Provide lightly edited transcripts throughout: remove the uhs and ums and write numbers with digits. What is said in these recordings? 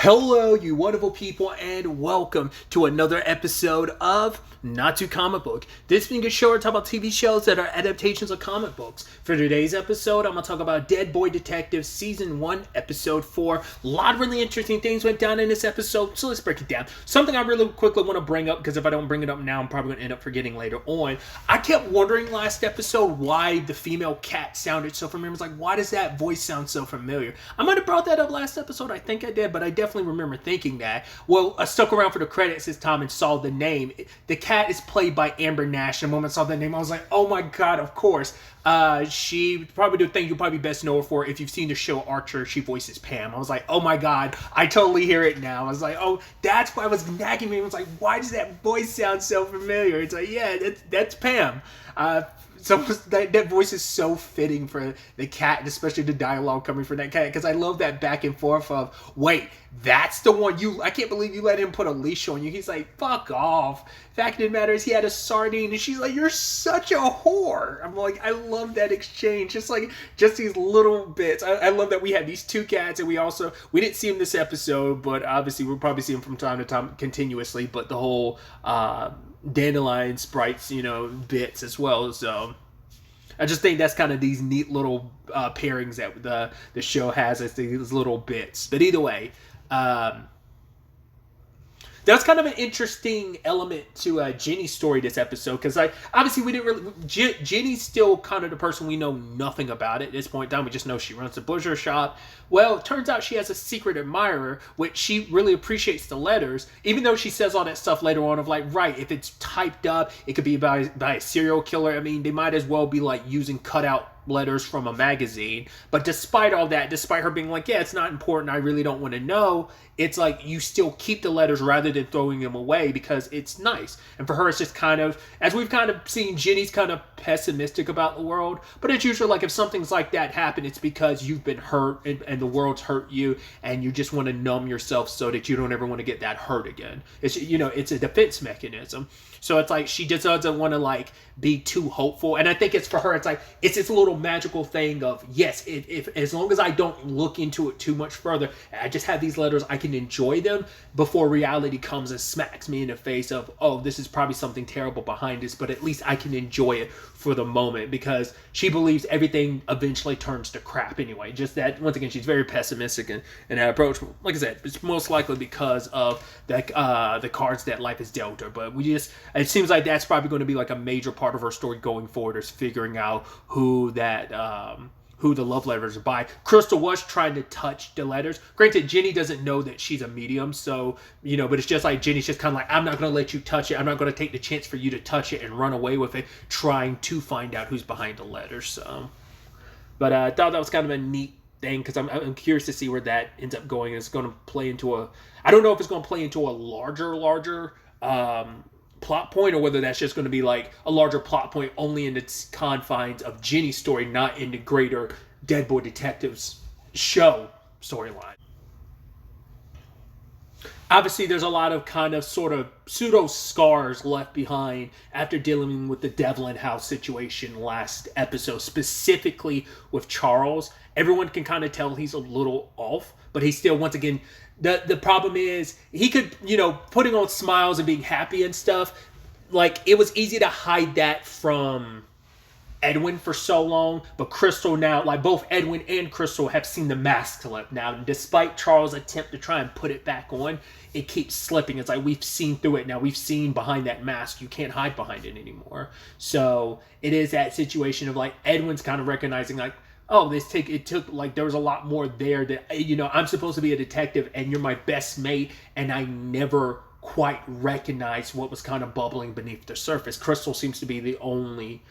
Hello, you wonderful people, and welcome to another episode of Not Too Comic Book. This being a show where I talk about TV shows that are adaptations of comic books. For today's episode, I'm going to talk about Dead Boy Detective Season 1, Episode 4. A lot of really interesting things went down in this episode, so let's break it down. Something I really quickly want to bring up, because if I don't bring it up now, I'm probably going to end up forgetting later on. I kept wondering last episode why the female cat sounded so familiar. I was like, why does that voice sound so familiar? I might have brought that up last episode, I think I did, but I definitely remember thinking that. Well, I stuck around for the credits this time and saw the name. The cat is played by Amber Nash. And the moment I saw that name, I was like, oh my god, of course. She probably the thing you'll probably best know her for if you've seen the show Archer. She voices Pam. I was like, oh my god, I totally hear it now. I was like, oh, that's why I was nagging me. I was like, why does that voice sound so familiar? It's like, yeah, that's Pam. So that voice is so fitting for the cat, and especially the dialogue coming from that cat, because I love that back and forth of, wait, that's the one I can't believe you let him put a leash on you. He's like, fuck off. Fact of the matter is he had a sardine, and she's like, you're such a whore. I'm like, I love that exchange. Just these little bits. I love that we had these two cats, and we didn't see them this episode, but obviously we'll probably see them from time to time continuously, but the whole, dandelion sprites, bits as well. So I just think that's kind of these neat little pairings that the show has as these little bits. But either way, that's kind of an interesting element to Jenny's story this episode, because obviously we didn't really... Jenny's still kind of the person we know nothing about at this point in time. We just know she runs a butcher shop. Well, it turns out she has a secret admirer, which she really appreciates the letters, even though she says all that stuff later on of like, right, if it's typed up, it could be by a serial killer. I mean, they might as well be like using cutout letters from a magazine. But despite all that, despite her being like, yeah, it's not important, I really don't want to know, it's like you still keep the letters rather than throwing them away because it's nice. And for her, it's just kind of, as we've kind of seen, Jenny's kind of pessimistic about the world, but it's usually like if something's like that happen, it's because you've been hurt and the world's hurt you, and you just want to numb yourself so that you don't ever want to get that hurt again. It's, it's a defense mechanism. So it's like she just doesn't want to like be too hopeful. And I think it's for her, it's like, it's this little magical thing of, yes, if as long as I don't look into it too much further, I just have these letters, I can enjoy them before reality comes and smacks me in the face of, oh, this is probably something terrible behind this, but at least I can enjoy it for the moment, because she believes everything eventually turns to crap anyway. Just that, once again, she's very pessimistic in that approach. Like I said, it's most likely because of the cards that life has dealt her. But it seems like that's probably going to be like a major part of her story going forward, is figuring out who the love letters are by. Crystal was trying to touch the letters. Granted, Jenny doesn't know that she's a medium, so, but it's just like Jenny's just kind of like, I'm not going to let you touch it. I'm not going to take the chance for you to touch it and run away with it, trying to find out who's behind the letters. So, but I thought that was kind of a neat thing, because I'm curious to see where that ends up going. It's going to play into I don't know if it's going to play into a larger plot point, or whether that's just going to be like a larger plot point only in its confines of Jenny's story, not in the greater Dead Boy Detectives show storyline. Obviously, there's a lot of kind of sort of pseudo scars left behind after dealing with the Devlin House situation last episode, specifically with Charles. Everyone can kind of tell he's a little off, but he's still, once again, the problem is he could, putting on smiles and being happy and stuff, like it was easy to hide that from Edwin for so long, but Crystal now, like both Edwin and Crystal have seen the mask slip now, and despite Charles' attempt to try and put it back on, it keeps slipping. It's like we've seen through it now. We've seen behind that mask. You can't hide behind it anymore. So it is that situation of like Edwin's kind of recognizing like, oh, it took like there was a lot more there that, I'm supposed to be a detective and you're my best mate, and I never quite recognized what was kind of bubbling beneath the surface. Crystal seems to be the only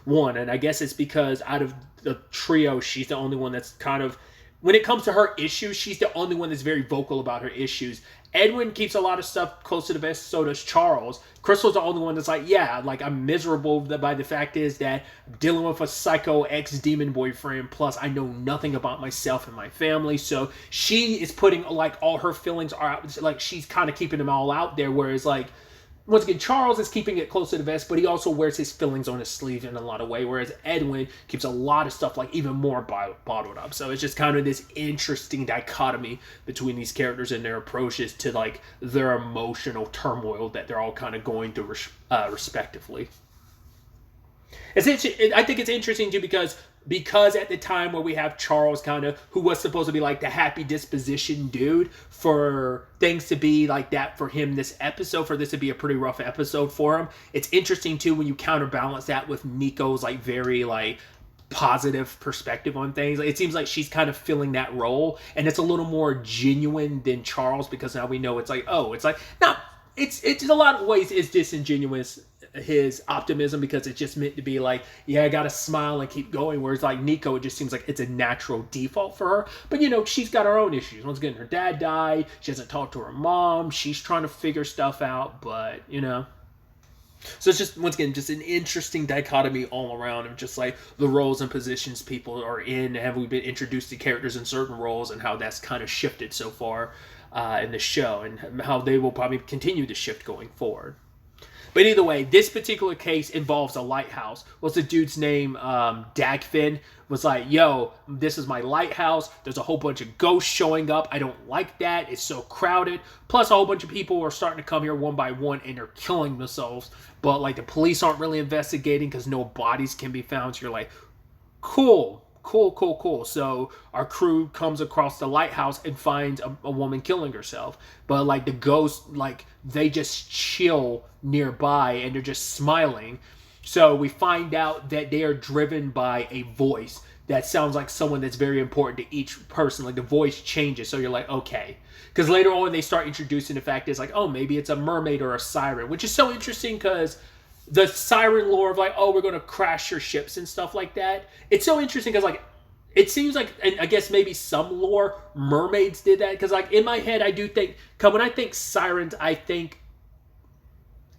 one, and I guess it's because out of the trio, she's the only one that's kind of, when it comes to her issues, she's the only one that's very vocal about her issues. Edwin keeps a lot of stuff close to the vest, so does Charles. Crystal's the only one that's like, yeah, like I'm miserable by the fact is that I'm dealing with a psycho ex-demon boyfriend, plus I know nothing about myself and my family, so she is putting like all her feelings are out, like she's kind of keeping them all out there, whereas like once again, Charles is keeping it close to the vest, but he also wears his feelings on his sleeve in a lot of ways, whereas Edwin keeps a lot of stuff like even more bottled up. So it's just kind of this interesting dichotomy between these characters and their approaches to like their emotional turmoil that they're all kind of going through respectively. I think it's interesting too because at the time where we have Charles kind of, who was supposed to be like the happy disposition dude, for things to be like that for him this episode, for this to be a pretty rough episode for him, it's interesting too when you counterbalance that with Nico's like very like positive perspective on things. It seems like she's kind of filling that role, and it's a little more genuine than Charles, because now we know it's like, oh, it's like, not, it's in a lot of ways it's disingenuous, his optimism, because it's just meant to be like, yeah, I gotta smile and keep going, whereas like Nico, it just seems like it's a natural default for her. But you know, she's got her own issues. Once again, her dad died, she hasn't talked to her mom, she's trying to figure stuff out, but you know, so it's just, once again, just an interesting dichotomy all around of just like the roles and positions people are in. Have we been introduced to characters in certain roles, and how that's kind of shifted so far in the show, and how they will probably continue to shift going forward. But either way, this particular case involves a lighthouse. What's the dude's name? Dagfin was like, yo, this is my lighthouse. There's a whole bunch of ghosts showing up. I don't like that. It's so crowded. Plus, a whole bunch of people are starting to come here one by one, and they're killing themselves. But, like, the police aren't really investigating because no bodies can be found. So you're like, cool. So our crew comes across the lighthouse and finds a woman killing herself. But like the ghosts, like they just chill nearby and they're just smiling. So we find out that they are driven by a voice that sounds like someone that's very important to each person. Like the voice changes. So you're like, okay. Because later on they start introducing the fact it's like, oh, maybe it's a mermaid or a siren, which is so interesting because the siren lore of like, oh, we're going to crash your ships and stuff like that. It's so interesting because like, it seems like, and I guess maybe some lore, mermaids did that. Because like in my head, I do think, when I think sirens, I think,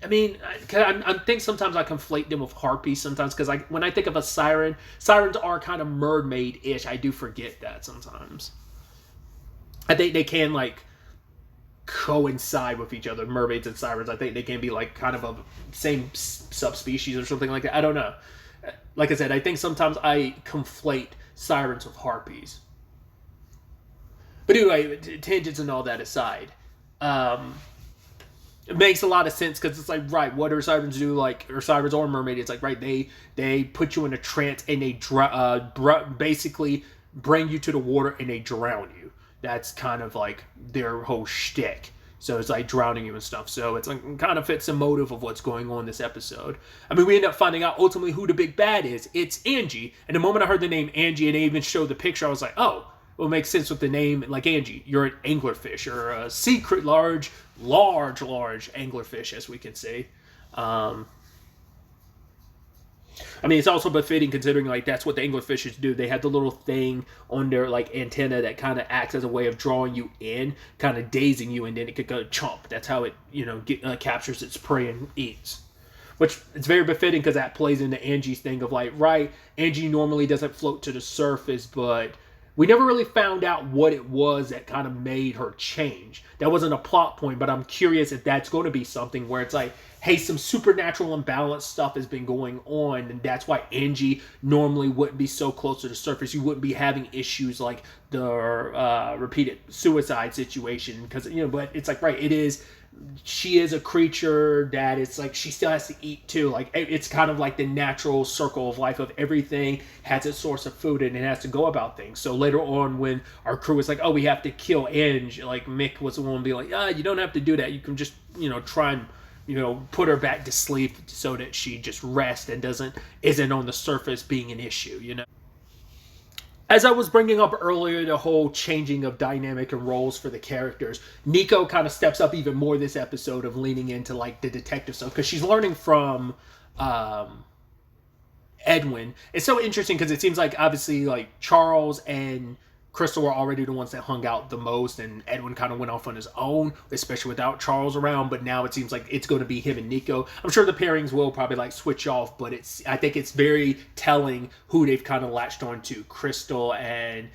I mean, I think sometimes I conflate them with harpies sometimes. Because like when I think of a siren, sirens are kind of mermaid-ish. I do forget that sometimes. I think they can like coincide with each other, mermaids and sirens. I think they can be like kind of a same subspecies or something like that. I don't know. Like I said, I think sometimes I conflate sirens with harpies. But anyway, tangents and all that aside, it makes a lot of sense because it's like, right, what do sirens do? Like, or sirens or mermaids, it's like, right, they put you in a trance and they basically bring you to the water and they drown you. That's kind of like their whole shtick. So it's like drowning you and stuff. So it's like, kind of fits the motive of what's going on in this episode. I mean, we end up finding out ultimately who the big bad is. It's Angie. And the moment I heard the name Angie and they even showed the picture, I was like, oh, well, it makes sense with the name like Angie. You're an anglerfish or a secret large anglerfish, as we can say. I mean, it's also befitting considering like that's what the anglerfishes do. They have the little thing on their like antenna that kind of acts as a way of drawing you in, kind of dazing you, and then it could go chomp. That's how it, captures its prey and eats. Which it's very befitting because that plays into Angie's thing of like, right, Angie normally doesn't float to the surface, but we never really found out what it was that kind of made her change. That wasn't a plot point, but I'm curious if that's going to be something where it's like, hey, some supernatural imbalanced stuff has been going on, and that's why Angie normally wouldn't be so close to the surface. You wouldn't be having issues like the repeated suicide situation, because, but it's like, right, she is a creature that it's like she still has to eat too. Like it's kind of like the natural circle of life of everything has its source of food and it has to go about things. So later on when our crew was like, oh, we have to kill Ange, like Mick was the one to be like, you don't have to do that. You can just, try and, put her back to sleep so that she just rests and isn't on the surface being an issue, As I was bringing up earlier, the whole changing of dynamic and roles for the characters, Nico kind of steps up even more this episode of leaning into like the detective stuff because she's learning from Edwin. It's so interesting because it seems like obviously like Charles and Crystal were already the ones that hung out the most, and Edwin kind of went off on his own, especially without Charles around. But now it seems like it's going to be him and Nico. I'm sure the pairings will probably like switch off, but I think it's very telling who they've kind of latched on to, Crystal and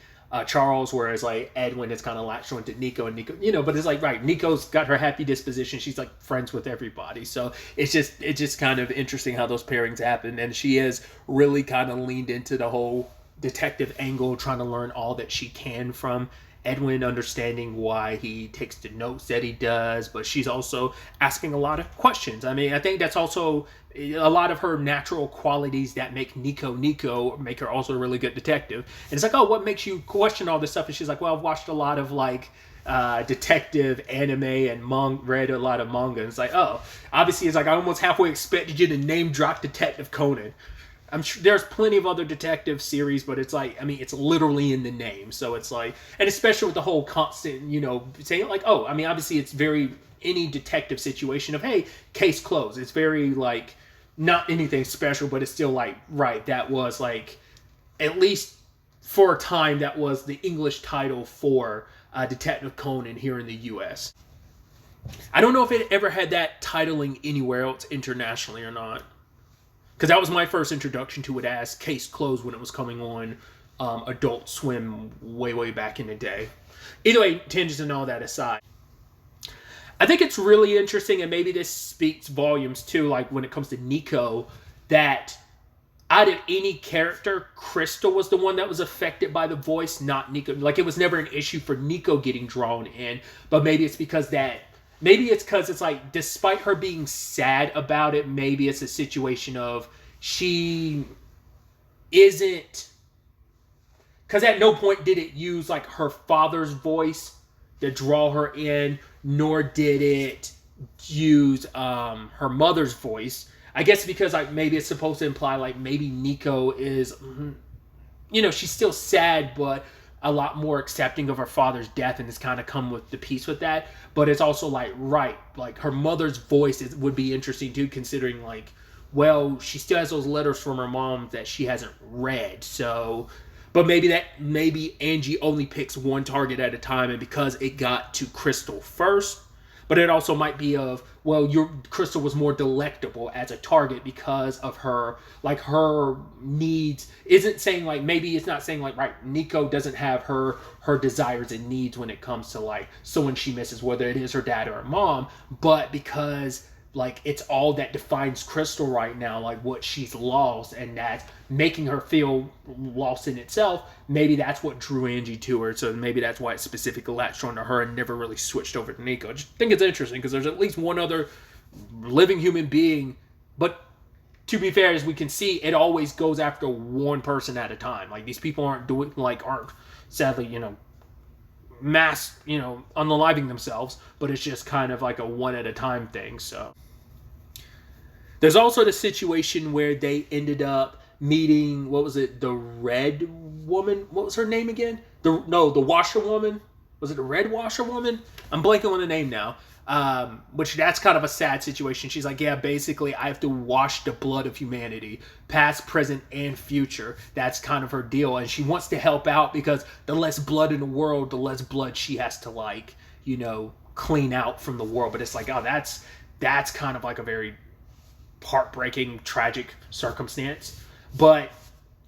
Charles, whereas like Edwin is kind of latched onto Nico, and Nico, but it's like, right, Nico's got her happy disposition. She's like friends with everybody. So it's just kind of interesting how those pairings happen. And she is really kind of leaned into the whole detective angle, trying to learn all that she can from Edwin, understanding why he takes the notes that he does, but she's also asking a lot of questions. I mean, I think that's also a lot of her natural qualities that make Nico make her also a really good detective. And it's like, oh, what makes you question all this stuff? And she's like, well, I've watched a lot of like detective anime and read a lot of manga. And it's like, oh, obviously it's like I almost halfway expected you to name drop Detective Conan. I'm sure there's plenty of other detective series, but it's like, I mean, it's literally in the name. So it's like, and especially with the whole constant, saying like, oh, I mean, obviously it's very, any detective situation of, hey, case closed. It's very like, not anything special, but it's still like, right, that was like, at least for a time, that was the English title for Detective Conan here in the US. I don't know if it ever had that titling anywhere else internationally or not. Because that was my first introduction to it as Case Closed when it was coming on Adult Swim way back in the day. Either way, tangents and all that aside, I think it's really interesting, and maybe this speaks volumes too, like when it comes to Nico, that out of any character, Crystal was the one that was affected by the voice, not Nico. Like, it was never an issue for Nico getting drawn in, but maybe it's because it's like, despite her being sad about it, maybe it's a situation of she isn't, because at no point did it use like her father's voice to draw her in, nor did it use her mother's voice. I guess because like maybe it's supposed to imply like maybe Nico is, she's still sad, but a lot more accepting of her father's death, and it's kind of come with the peace with that. But it's also like, right, like her mother's voice would be interesting too, considering like, well, she still has those letters from her mom that she hasn't read. So, but maybe Angie only picks one target at a time, and because it got to Crystal first. But it also might be of, well, Crystal was more delectable as a target because of her needs. Isn't saying like, maybe it's not saying like, right, Nico doesn't have her desires and needs when it comes to like someone she misses, whether it is her dad or her mom, but because like it's all that defines Crystal right now, like what she's lost, and that's making her feel lost in itself. Maybe that's what drew Angie to her, so maybe that's why it specifically latched onto her and never really switched over to Nico. I just think it's interesting because there's at least one other living human being, but to be fair, as we can see, it always goes after one person at a time. Like, these people aren't sadly, mass, unaliving themselves, but it's just kind of like a one at a time thing. So there's also the situation where they ended up meeting, what was it, the red woman? What was her name again? The washerwoman. Was it the red washerwoman? I'm blanking on the name now. Which that's kind of a sad situation. She's like, yeah, basically I have to wash the blood of humanity, past, present, and future. That's kind of her deal. And she wants to help out because the less blood in the world, the less blood she has to clean out from the world. But it's like, oh, that's kind of like a very heartbreaking, tragic circumstance. But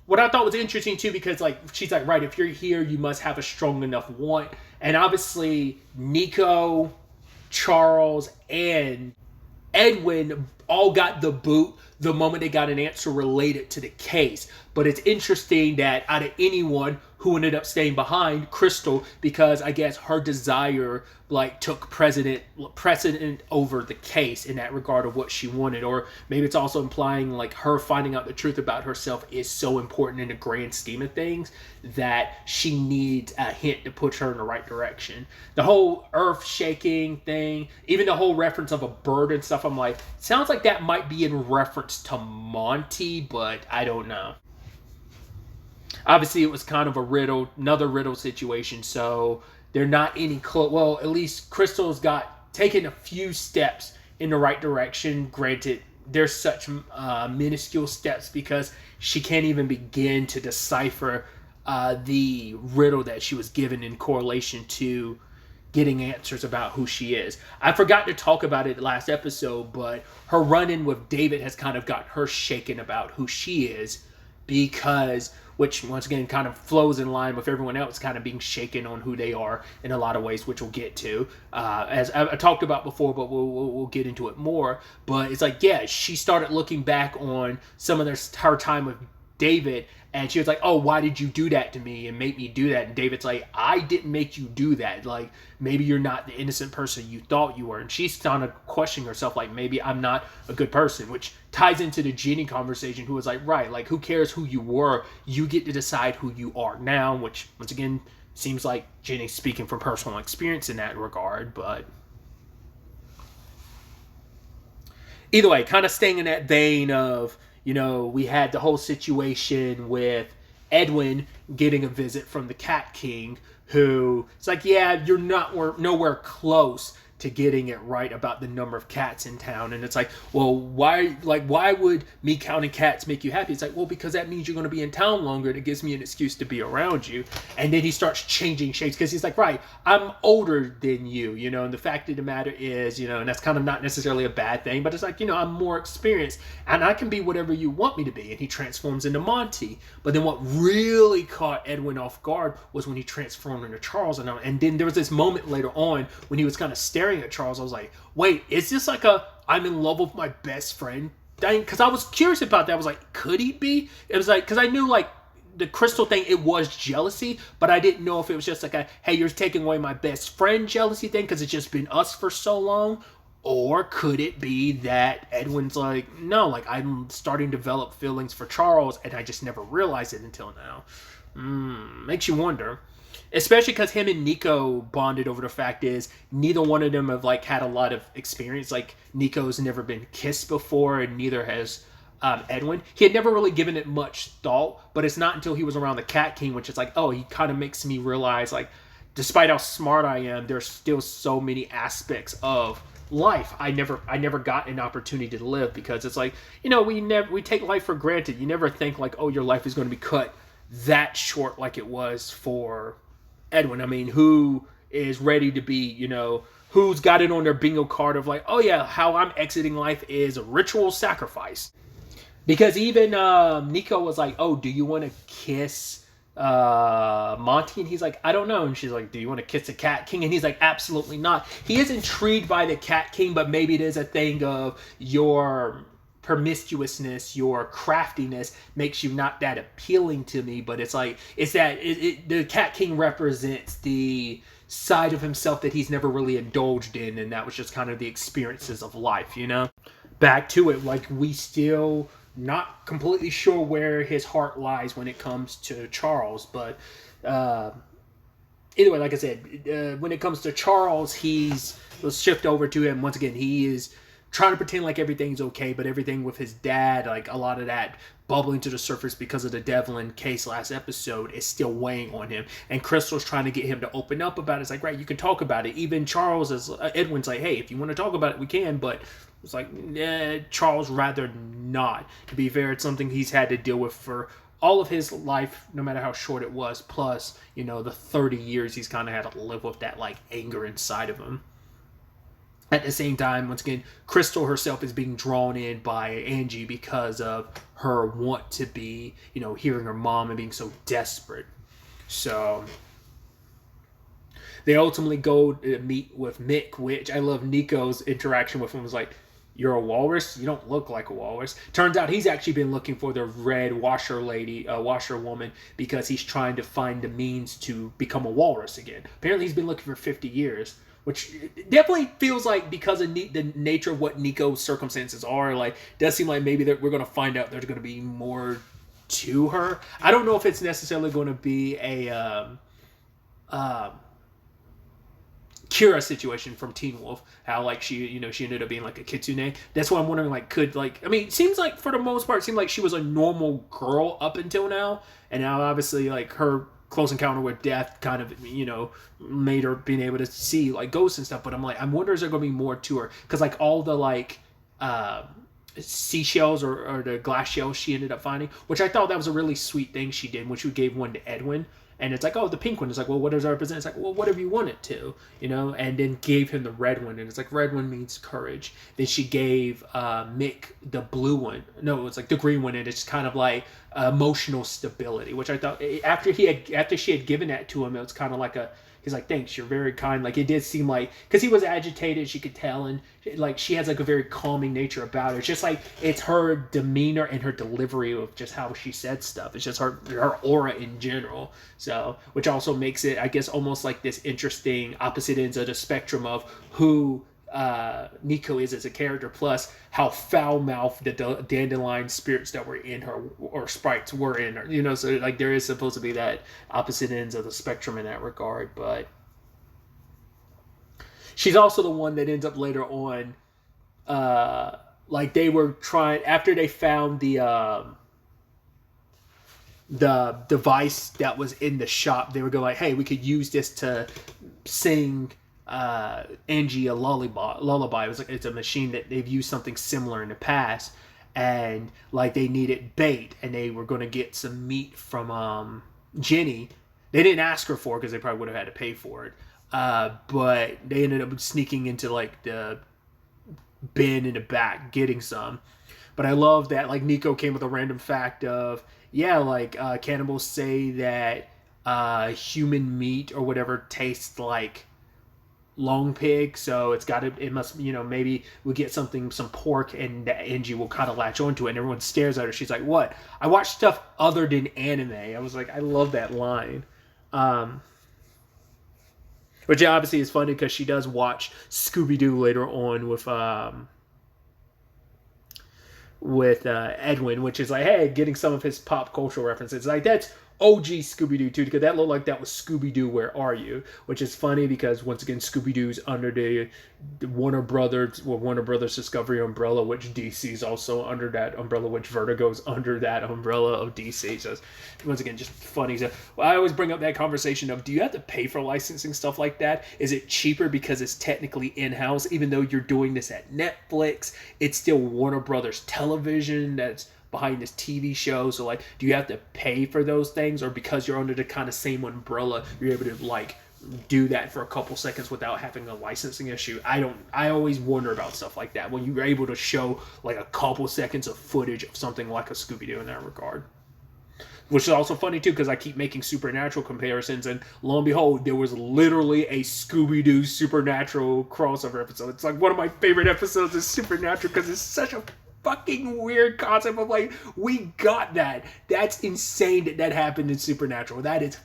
what I thought was interesting too, because like she's like, right, if you're here, you must have a strong enough want. And obviously Nico, Charles, and Edwin all got the boot the moment they got an answer related to the case. But it's interesting that out of anyone who ended up staying behind, Crystal, because I guess her desire took precedent over the case in that regard of what she wanted. Or maybe it's also implying like her finding out the truth about herself is so important in the grand scheme of things that she needs a hint to push her in the right direction. The whole earth shaking thing, even the whole reference of a bird and stuff, I'm like, sounds like that might be in reference to Monty, but I don't know. Obviously, it was kind of another riddle situation, so they're not any close. Well, at least Crystal's taken a few steps in the right direction. Granted, there's such minuscule steps because she can't even begin to decipher the riddle that she was given in correlation to getting answers about who she is. I forgot to talk about it last episode, but her run-in with David has kind of got her shaken about who she is, because which once again kind of flows in line with everyone else kind of being shaken on who they are in a lot of ways, which we'll get to, as I talked about before, but we'll get into it more. But it's like, yeah, she started looking back on some of her time with David, and she was like, oh, why did you do that to me and make me do that? And David's like, I didn't make you do that. Like, maybe you're not the innocent person you thought you were. And she's kind of questioning herself, like, maybe I'm not a good person, which ties into the Jenny conversation, who was like, right, like, who cares who you were? You get to decide who you are now, which, once again, seems like Jenny's speaking from personal experience in that regard. But either way, kind of staying in that vein of, we had the whole situation with Edwin getting a visit from the Cat King, who it's like, yeah, you're nowhere close to getting it right about the number of cats in town. And it's like, well, why would me counting cats make you happy? It's like, well, because that means you're going to be in town longer, and it gives me an excuse to be around you. And then he starts changing shapes because he's like, right, I'm older than you, and the fact of the matter is, and that's kind of not necessarily a bad thing, but it's like, I'm more experienced and I can be whatever you want me to be. And he transforms into Monty. But then what really caught Edwin off guard was when he transformed into Charles. And then there was this moment later on when he was kind of staring at Charles. I was like, wait, is this like I'm in love with my best friend thing? Because I was curious about that. I was like, could he be? It was like, because I knew like the crystal thing, it was jealousy, but I didn't know if it was just like hey, you're taking away my best friend jealousy thing because it's just been us for so long. Or could it be that Edwin's like, no, like I'm starting to develop feelings for Charles and I just never realized it until now. Makes you wonder. Especially because him and Nico bonded over the fact is neither one of them have like had a lot of experience. Like Nico's never been kissed before, and neither has Edwin. He had never really given it much thought, but it's not until he was around the Cat King, which is like, oh, he kind of makes me realize like, despite how smart I am, there's still so many aspects of life I never got an opportunity to live, because it's like, we take life for granted. You never think like, oh, your life is going to be cut that short like it was for Edwin. I mean, who is ready to be, who's got it on their bingo card of like, oh yeah, how I'm exiting life is a ritual sacrifice. Because even Nico was like, oh, do you want to kiss Monty? And he's like, I don't know. And she's like, do you want to kiss the Cat King? And he's like, absolutely not. He is intrigued by the Cat King, but maybe it is a thing of your promiscuousness, your craftiness makes you not that appealing to me. But it's like, it's that the Cat King represents the side of himself that he's never really indulged in, and that was just kind of the experiences of life, Back to it, like, we still not completely sure where his heart lies when it comes to Charles, but either way, like I said, when it comes to Charles, let's shift over to him. Once again, he is trying to pretend like everything's okay, but everything with his dad, like a lot of that bubbling to the surface because of the Devlin case last episode, is still weighing on him. And Crystal's trying to get him to open up about it. It's like, right, you can talk about it. Even Charles, Edwin's like, hey, if you want to talk about it, we can, but it's like, Charles rather not. To be fair, it's something he's had to deal with for all of his life, no matter how short it was, plus, the 30 years he's kind of had to live with that, like, anger inside of him. At the same time, once again, Crystal herself is being drawn in by Angie because of her want to be, hearing her mom and being so desperate. So they ultimately go to meet with Mick, which I love Nico's interaction with him. Was like, you're a walrus? You don't look like a walrus. Turns out he's actually been looking for the red washer woman, because he's trying to find the means to become a walrus again. Apparently he's been looking for 50 years. Which definitely feels like, because of the nature of what Nico's circumstances are, like, does seem like maybe that we're going to find out there's going to be more to her. I don't know if it's necessarily going to be a Kira situation from Teen Wolf, how like she ended up being like a kitsune. That's why I'm wondering, like, it seems like for the most part, it seemed like she was a normal girl up until now, and now obviously like her close encounter with death kind of, made her being able to see like ghosts and stuff. But I'm wondering, is there going to be more to her? Because like all the like seashells or the glass shells she ended up finding, which I thought that was a really sweet thing she did when she gave one to Edwin. And it's like, oh, the pink one. It's like, well, what does it represent? It's like, well, whatever you want it to, you know? And then gave him the red one. And it's like, red one means courage. Then she gave Mick the blue one. No, it was like the green one. And it's kind of like emotional stability, which I thought after she had given that to him, it was kind of like he's like, thanks, you're very kind. Like, it did seem like, because he was agitated, she could tell, and like she has like a very calming nature about her. It's just like, it's her demeanor and her delivery of just how she said stuff. It's just her aura in general. So, which also makes it, I guess, almost like this interesting opposite ends of the spectrum of who Nico is as a character, plus how foul-mouthed the dandelion spirits that were in her, or sprites were in her, you know. So like there is supposed to be that opposite ends of the spectrum in that regard. But she's also the one that ends up later on, like they were trying, after they found the device that was in the shop, they were going like, hey, we could use this to sing Angie a lullaby. It's a machine that they've used something similar in the past, and like they needed bait, and they were going to get some meat from Jenny. They didn't ask her for it because they probably would have had to pay for it, but they ended up sneaking into like the bin in the back getting some. But I love that like Nico came with a random fact of, yeah, like cannibals say that human meat or whatever tastes like long pig, so it must, you know, maybe we get some pork, and Angie will kind of latch onto it, and everyone stares at her. She's like, what? I watch stuff other than anime. I was like, I love that line. Which obviously is funny because she does watch Scooby-Doo later on with Edwin, which is like, hey, getting some of his pop cultural references. Like, that's OG Scooby-Doo too, because that looked like that was Scooby-Doo, Where Are You? Which is funny because once again, Scooby-Doo's under the Warner Brothers Discovery umbrella, which DC is also under that umbrella, which Vertigo's under that umbrella of DC. So once again, just funny. So I always bring up that conversation of, do you have to pay for licensing stuff like that? Is it cheaper because it's technically in-house, even though you're doing this at Netflix? It's still Warner Brothers Television that's behind this TV show. So like, do you have to pay for those things, or because you're under the kind of same umbrella, you're able to like do that for a couple seconds without having a licensing issue? I always wonder about stuff like that when you're able to show like a couple seconds of footage of something like a Scooby-Doo in that regard. Which is also funny too, because I keep making Supernatural comparisons, and lo and behold, there was literally a Scooby-Doo Supernatural crossover episode. It's like one of my favorite episodes of Supernatural because it's such a fucking weird concept of like, we got that. That's insane that happened in Supernatural. That is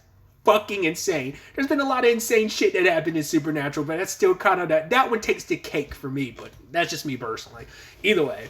fucking insane. There's been a lot of insane shit that happened in Supernatural, but that's still kind of that one takes the cake for me, but that's just me personally. Either way.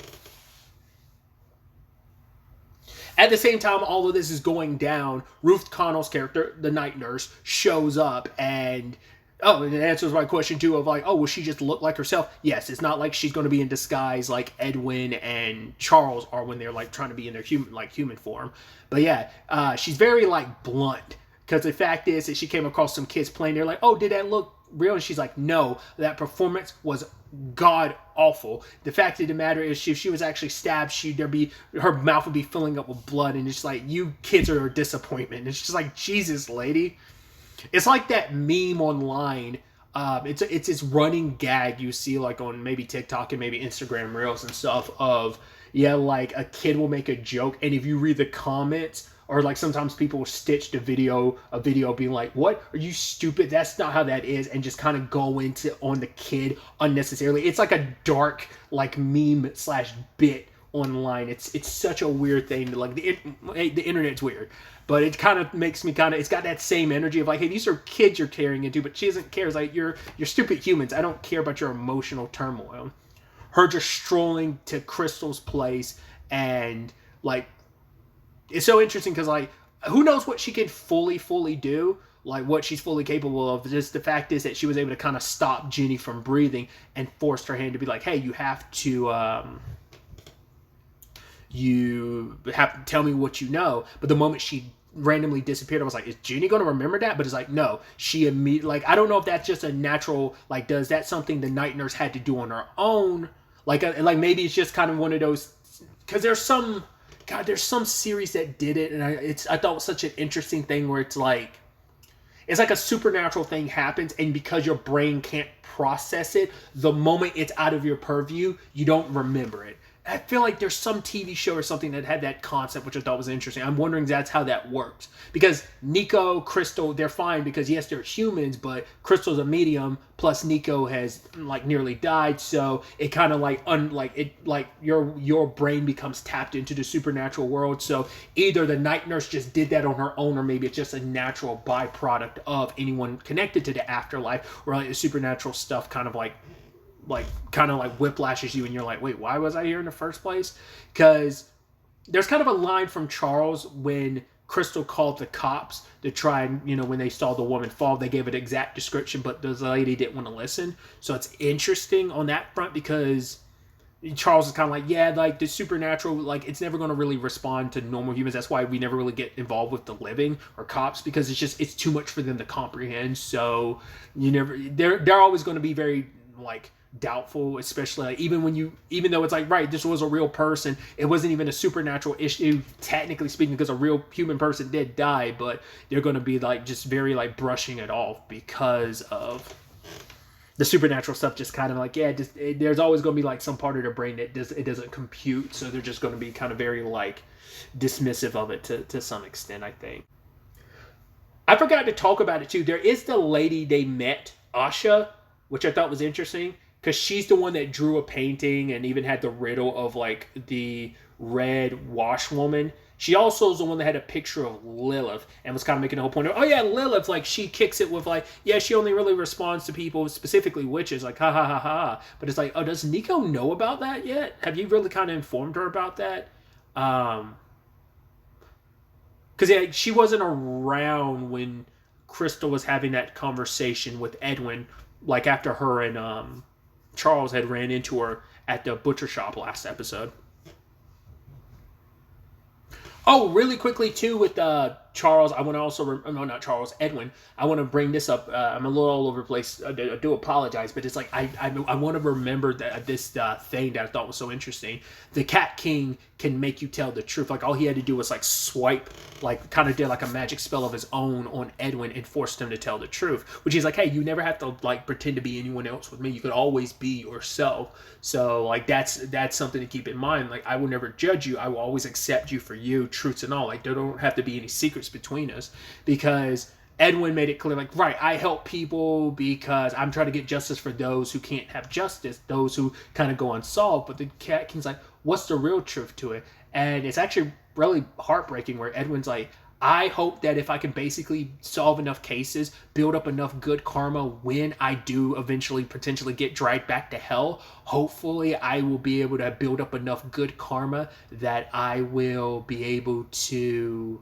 At the same time, all of this is going down, Ruth Connell's character, the night nurse, shows up, and it answers my question too of like, oh, will she just look like herself? Yes, it's not like she's going to be in disguise like Edwin and Charles are when they're like trying to be in their human form. But yeah, she's very like blunt, because the fact is that she came across some kids playing. They're like, oh, did that look real? And she's like, no, that performance was god awful. The fact of the matter is, if she was actually stabbed, her mouth would be filling up with blood, and it's like, you kids are a disappointment. And it's just like, Jesus, lady. It's like that meme online. It's this running gag you see like on maybe TikTok and maybe Instagram Reels and stuff of, yeah, like a kid will make a joke, and if you read the comments, or like sometimes people will stitch a video being like, what? Are you stupid? That's not how that is, and just kind of go into on the kid unnecessarily. It's like a dark like meme / bit online. It's such a weird thing. Like the internet's weird. But it kind of makes me it's got that same energy of like, hey, these are kids you're tearing into, but she doesn't care. It's like, you're stupid humans. I don't care about your emotional turmoil. Her just strolling to Crystal's place, and like, it's so interesting because like, who knows what she can fully do, like what she's fully capable of. Just the fact is that she was able to kind of stop Jenny from breathing and forced her hand to be like, hey, you have to tell me what you know. But the moment she randomly disappeared, I was like, is Jenny going to remember that? But it's like, no, she immediately, like, I don't know if that's just a natural, like, does that something the night nurse had to do on her own? Like maybe it's just kind of one of those, because there's some series that did it, and I thought it was such an interesting thing where it's like, it's like a supernatural thing happens, and because your brain can't process it, the moment it's out of your purview, you don't remember it. I feel like there's some TV show or something that had that concept, which I thought was interesting. I'm wondering if that's how that works. Because Nico, Crystal, they're fine because, yes, they're humans, but Crystal's a medium, plus Nico has, like, nearly died, so it kind of, your brain becomes tapped into the supernatural world. So either the night nurse just did that on her own, or maybe it's just a natural byproduct of anyone connected to the afterlife, or like the supernatural stuff kind of whiplashes you and you're like, wait, why was I here in the first place? Because there's kind of a line from Charles when Crystal called the cops to try and, when they saw the woman fall, they gave an exact description, but the lady didn't want to listen. So it's interesting on that front because Charles is kind of like, yeah, like the supernatural, like it's never going to really respond to normal humans. That's why we never really get involved with the living or cops, because it's too much for them to comprehend. So they're always going to be very like doubtful, especially like, even though it's like, right, this was a real person, it wasn't even a supernatural issue technically speaking, because a real human person did die, but they're going to be like just very like brushing it off because of the supernatural stuff. Just kind of like, yeah, there's always going to be like some part of their brain that doesn't compute, so they're just going to be kind of very like dismissive of it to some extent. I think I forgot to talk about it too. There is the lady they met, Asha, which I thought was interesting, because she's the one that drew a painting and even had the riddle of like the red washwoman. She also is the one that had a picture of Lilith and was kind of making the whole point of, oh yeah, Lilith, like she kicks it with like, yeah, she only really responds to people, specifically witches, like ha ha ha ha. But it's like, oh, does Nico know about that yet? Have you really kind of informed her about that? Because yeah, she wasn't around when Crystal was having that conversation with Edwin, like after her and Charles had ran into her at the butcher shop last episode. Oh, really quickly too with Charles, I want to also, no, not Charles, Edwin. I want to bring this up. I'm a little all over the place. I do apologize, but it's like I want to remember this thing that I thought was so interesting. The Cat King can make you tell the truth. Like all he had to do was like swipe, like kind of did like a magic spell of his own on Edwin and forced him to tell the truth. Which he's like, hey, you never have to like pretend to be anyone else with me. You could always be yourself. So like that's something to keep in mind. Like I will never judge you. I will always accept you for you, truths and all. Like there don't have to be any secrets between us, because Edwin made it clear, like, right, I help people because I'm trying to get justice for those who can't have justice, those who kind of go unsolved. But the Cat King's like, what's the real truth to it? And it's actually really heartbreaking where Edwin's like, I hope that if I can basically solve enough cases, build up enough good karma when I do eventually potentially get dragged back to hell, hopefully I will be able to build up enough good karma that I will be able to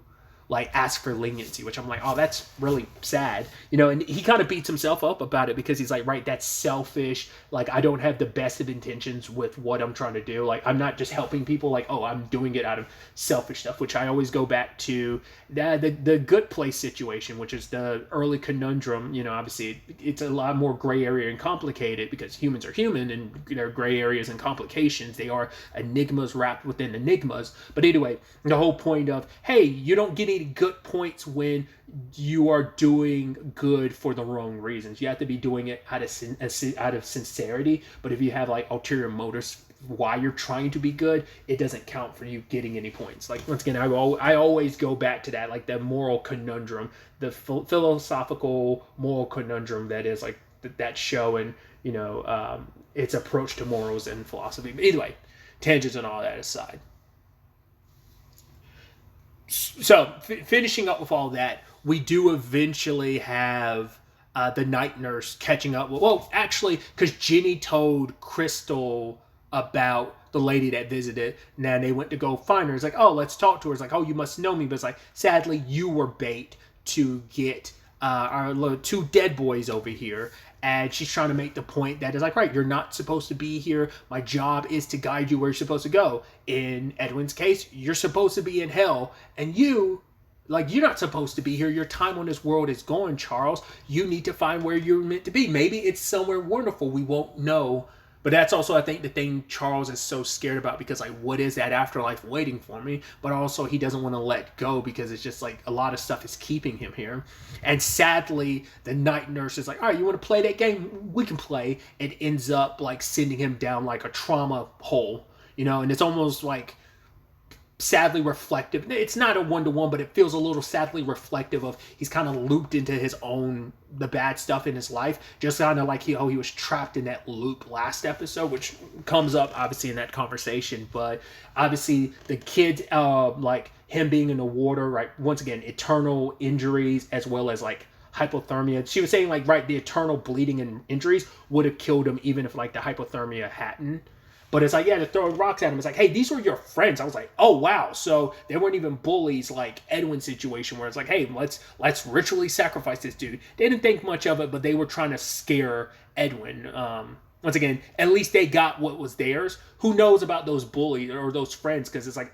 like ask for leniency, which I'm like, oh, that's really sad, and he kind of beats himself up about it because he's like, right, that's selfish. Like, I don't have the best of intentions with what I'm trying to do. Like, I'm not just helping people, like, oh, I'm doing it out of selfish stuff, which I always go back to the Good Place situation, which is the early conundrum. Obviously it's a lot more gray area and complicated because humans are human and there are gray areas and complications. They are enigmas wrapped within enigmas. But anyway, the whole point of, hey, you don't get any good points when you are doing good for the wrong reasons. You have to be doing it out of sincerity. But if you have like ulterior motives why you're trying to be good, it doesn't count for you getting any points. Like, once again, I always go back to that, like the moral conundrum, the philosophical moral conundrum that is like that show and its approach to morals and philosophy. But anyway, tangents and all that aside. So, finishing up with all that, we do eventually have the night nurse catching up with... Well, actually, because Jenny told Crystal about the lady that visited, and then they went to go find her. It's like, oh, let's talk to her. It's like, oh, you must know me. But it's like, sadly, you were bait to get our two dead boys over here. And she's trying to make the point that is like, right, you're not supposed to be here. My job is to guide you where you're supposed to go. In Edwin's case, you're supposed to be in hell. And you're not supposed to be here. Your time on this world is gone, Charles. You need to find where you're meant to be. Maybe it's somewhere wonderful we won't know. But that's also, I think, the thing Charles is so scared about, because like, what is that afterlife waiting for me? But also he doesn't want to let go, because it's just like a lot of stuff is keeping him here. And sadly, the night nurse is like, all right, you want to play that game? We can play. It ends up like sending him down like a trauma hole, and it's almost like sadly reflective. It's not a one-to-one, but it feels a little sadly reflective of he's kind of looped into the bad stuff in his life, just kind of like he was trapped in that loop last episode, which comes up obviously in that conversation. But obviously the kid, like him being in the water, right, once again, eternal injuries as well as like hypothermia. She was saying like, right, the eternal bleeding and injuries would have killed him even if like the hypothermia hadn't. But it's like, yeah, to throw rocks at him. It's like, hey, these were your friends. I was like, oh, wow. So they weren't even bullies like Edwin's situation, where it's like, hey, let's ritually sacrifice this dude. They didn't think much of it, but they were trying to scare Edwin. Once again, at least they got what was theirs. Who knows about those bullies or those friends? Because it's like,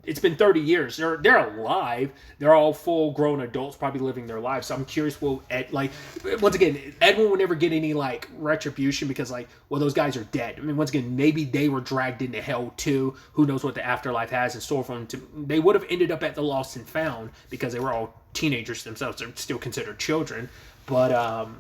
it's been 30 years. They're alive. They're all full-grown adults, probably living their lives. So I'm curious, once again, Edwin will never get any like retribution, because like, well, those guys are dead. I mean, once again, maybe they were dragged into hell too. Who knows what the afterlife has in store for them? They would have ended up at the Lost and Found, because they were all teenagers themselves. They're still considered children, but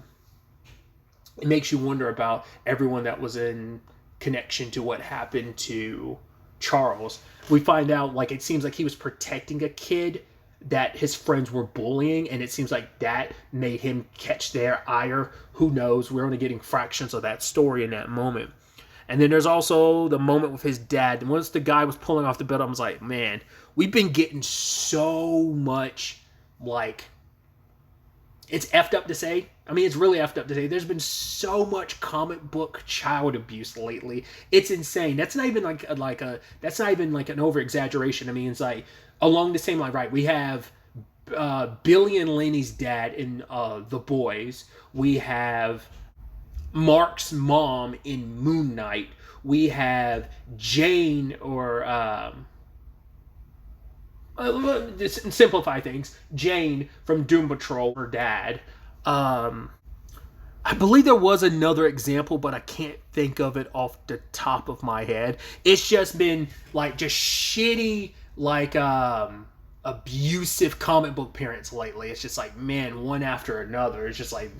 it makes you wonder about everyone that was in connection to what happened to Charles. We find out like it seems like he was protecting a kid that his friends were bullying, and it seems like that made him catch their ire. Who knows? We're only getting fractions of that story in that moment. And then there's also the moment with his dad. And once the guy was pulling off the bed, I was like, man, we've been getting so much, like, it's effed up to say. I mean, it's really effed up to say. There's been so much comic book child abuse lately. It's insane. That's not even that's not even like an over exaggeration. I mean, it's like along the same line, right? We have Billy and Lenny's dad in The Boys. We have Mark's mom in Moon Knight. We have Jane, or just simplify things, Jane from Doom Patrol, her dad. I believe there was another example, but I can't think of it off the top of my head. It's just been like just shitty, like abusive comic book parents lately. It's just like, man, one after another. It's just like,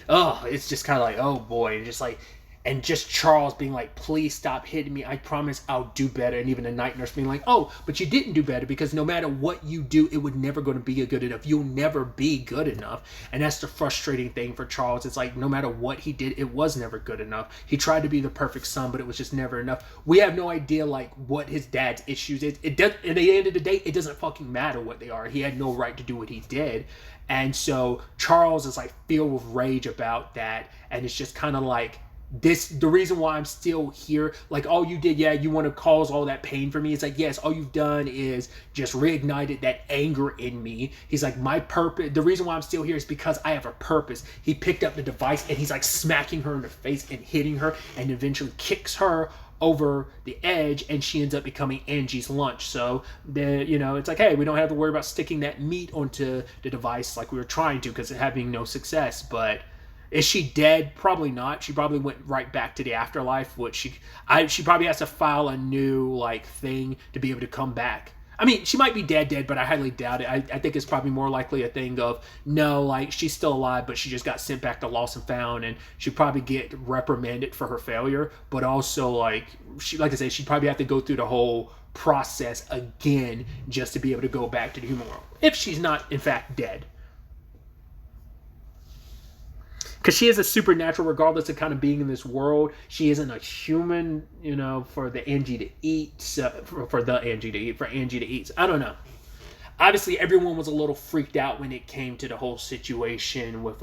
oh, it's just kind of like, oh boy, and just like, and just Charles being like, please stop hitting me. I promise I'll do better. And even the night nurse being like, oh, but you didn't do better, because no matter what you do, it would never going to be good enough. You'll never be good enough. And that's the frustrating thing for Charles. It's like, no matter what he did, it was never good enough. He tried to be the perfect son, but it was just never enough. We have no idea like what his dad's issues is. It does, at the end of the day, it doesn't fucking matter what they are. He had no right to do what he did. And so Charles is like filled with rage about that. And it's just kind of like, the reason why I'm still here, like, all you did, yeah, you want to cause all that pain for me. It's like, yes, all you've done is just reignited that anger in me. He's like, my purpose, the reason why I'm still here is because I have a purpose. He picked up the device and he's like smacking her in the face and hitting her, and eventually kicks her over the edge, and she ends up becoming Angie's lunch. So it's like, hey, we don't have to worry about sticking that meat onto the device like we were trying to, because it having no success. But is she dead? Probably not. She probably went right back to the afterlife, which she probably has to file a new like thing to be able to come back. I mean, she might be dead, but I highly doubt it. I think it's probably more likely a thing of, no, like, she's still alive, but she just got sent back to Lost and Found, and she'd probably get reprimanded for her failure. But also, like I said, she'd probably have to go through the whole process again just to be able to go back to the human world, if she's not, in fact, dead. Because she is a supernatural, regardless of kind of being in this world. She isn't a human, for the Angie to eat. For Angie to eat. I don't know. Obviously, everyone was a little freaked out when it came to the whole situation with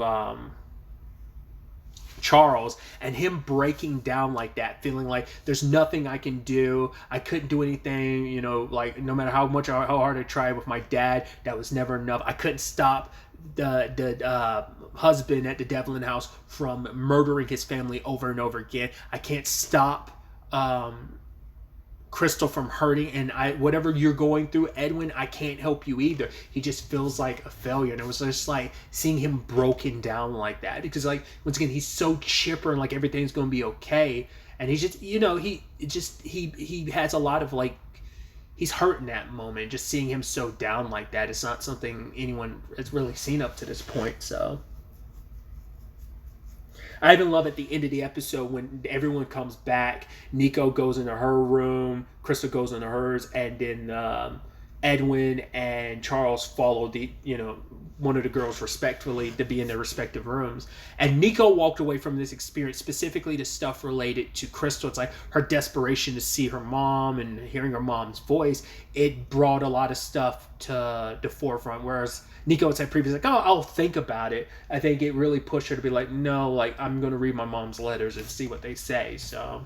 Charles, and him breaking down like that, feeling like there's nothing I can do. I couldn't do anything, like no matter how hard I tried with my dad, that was never enough. I couldn't stop the husband at the Devlin house from murdering his family over and over again. I can't stop Crystal from hurting, and whatever you're going through, Edwin, I can't help you either. He just feels like a failure. And it was just like seeing him broken down like that, because like once again he's so chipper and like everything's gonna be okay, and he's just, you know, he has a lot of like, he's hurt in that moment. Just seeing him so down like that is not something anyone has really seen up to this point. So I even love at the end of the episode when everyone comes back, Nico goes into her room, Crystal goes into hers, and then Edwin and Charles follow one of the girls respectfully to be in their respective rooms. And Nico walked away from this experience specifically to stuff related to Crystal. It's like her desperation to see her mom and hearing her mom's voice. It brought a lot of stuff to the forefront, whereas Nico had said previously, like, oh, I'll think about it. I think it really pushed her to be like, no, like, I'm going to read my mom's letters and see what they say. So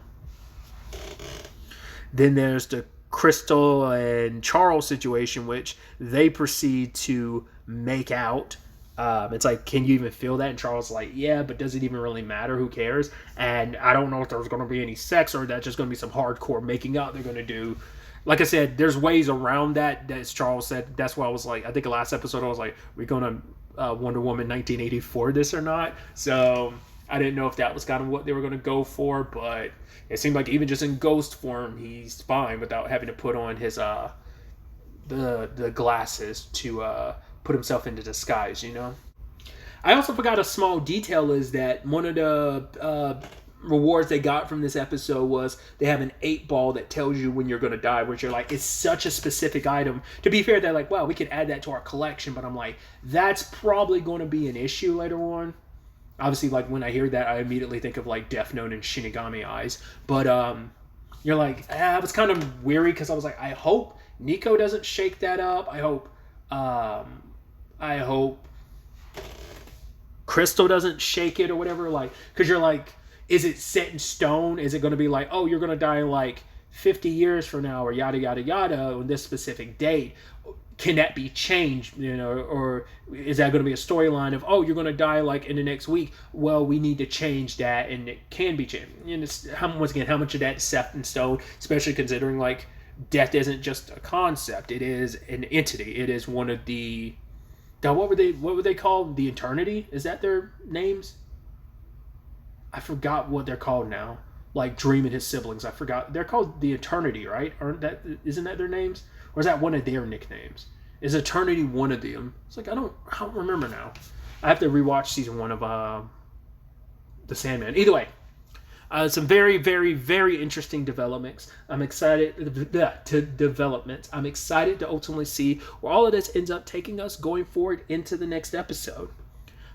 then there's the Crystal and Charles situation, which they proceed to make out. It's like, can you even feel that? And Charles is like, yeah, but does it even really matter? Who cares? And I don't know if there's going to be any sex or that's just going to be some hardcore making out they're going to do. Like I said, there's ways around that. As Charles said, that's why I was like, I think the last episode I was like, we're going to Wonder Woman 1984 this or not? So I didn't know if that was kind of what they were going to go for, but it seemed like even just in ghost form, he's fine without having to put on his the glasses to put himself into disguise, you know? I also forgot a small detail is that one of the rewards they got from this episode was they have an 8-ball that tells you when you're going to die, which you're like, it's such a specific item. To be fair, they're like, wow, we could add that to our collection, but I'm like, that's probably going to be an issue later on. Obviously, like, when I hear that, I immediately think of like Death Note and Shinigami Eyes, but you're like, I was kind of weary because I was like, I hope Nico doesn't shake that up. I hope Crystal doesn't shake it or whatever, like, because you're like, is it set in stone? Is it going to be like, oh, you're going to die in like 50 years from now or yada, yada, yada on this specific date? Can that be changed, you know, or is that going to be a storyline of, oh, you're going to die like in the next week? Well, we need to change that, and it can be changed. And once again, how much of that is set in stone, especially considering like death isn't just a concept. It is an entity. It is one of the, what were they called? The Eternity? Is that their names? I forgot what they're called now. Like Dream and his siblings. I forgot. They're called the Eternity, right? Isn't that their names? Or is that one of their nicknames? Is Eternity one of them? It's like, I don't remember now. I have to rewatch season 1 of The Sandman. Either way, some very, very, very interesting developments. I'm excited I'm excited to ultimately see where all of this ends up taking us going forward into the next episode.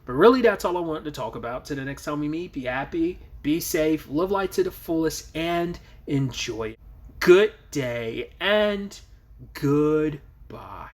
But really, that's all I wanted to talk about. Till the next time we meet, be happy, be safe, live life to the fullest, and enjoy it. Good day and goodbye.